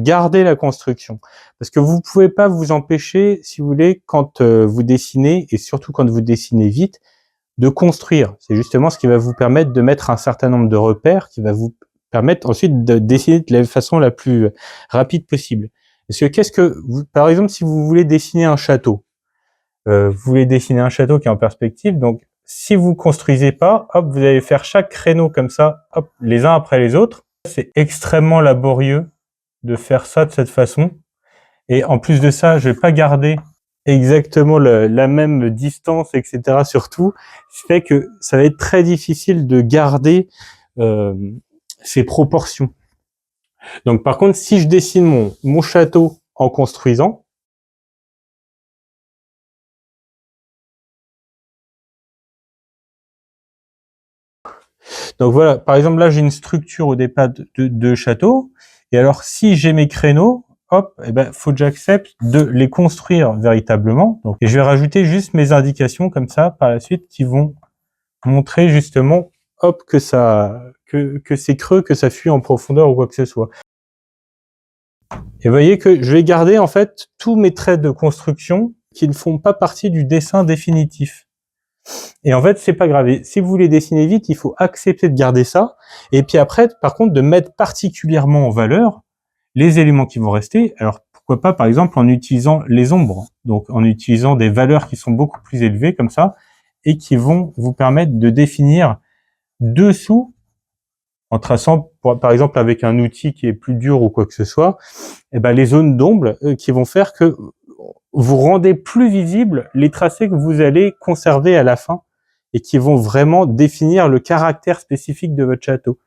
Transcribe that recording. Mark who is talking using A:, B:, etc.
A: garder la construction. Parce que vous pouvez pas vous empêcher, si vous voulez, quand vous dessinez, et surtout quand vous dessinez vite, de construire. C'est justement ce qui va vous permettre de mettre un certain nombre de repères, qui va vous permettre ensuite de dessiner de la façon la plus rapide possible. Parce que par exemple, si vous voulez dessiner un château, vous voulez dessiner un château qui est en perspective, donc si vous construisez pas, hop, vous allez faire chaque créneau comme ça, hop, les uns après les autres. C'est extrêmement laborieux de faire ça de cette façon. Et en plus de ça, je vais pas garder exactement la même distance, etc. surtout, ce qui fait que ça va être très difficile de garder ces proportions. Donc par contre, si je dessine mon château en construisant, donc voilà, par exemple là j'ai une structure au départ de château, et alors si j'ai mes créneaux, hop, eh ben faut que j'accepte de les construire véritablement. Donc, et je vais rajouter juste mes indications comme ça par la suite qui vont montrer justement, hop, que c'est creux, que ça fuit en profondeur ou quoi que ce soit. Et vous voyez que je vais garder en fait tous mes traits de construction qui ne font pas partie du dessin définitif. Et en fait, c'est pas grave. Et si vous voulez dessiner vite, il faut accepter de garder ça. Et puis après, par contre, de mettre particulièrement en valeur les éléments qui vont rester. Alors, pourquoi pas, par exemple, en utilisant les ombres. Donc, en utilisant des valeurs qui sont beaucoup plus élevées, comme ça, et qui vont vous permettre de définir dessous, en traçant, par exemple, avec un outil qui est plus dur ou quoi que ce soit, eh ben, les zones d'ombre qui vont faire que vous rendez plus visibles les tracés que vous allez conserver à la fin et qui vont vraiment définir le caractère spécifique de votre château.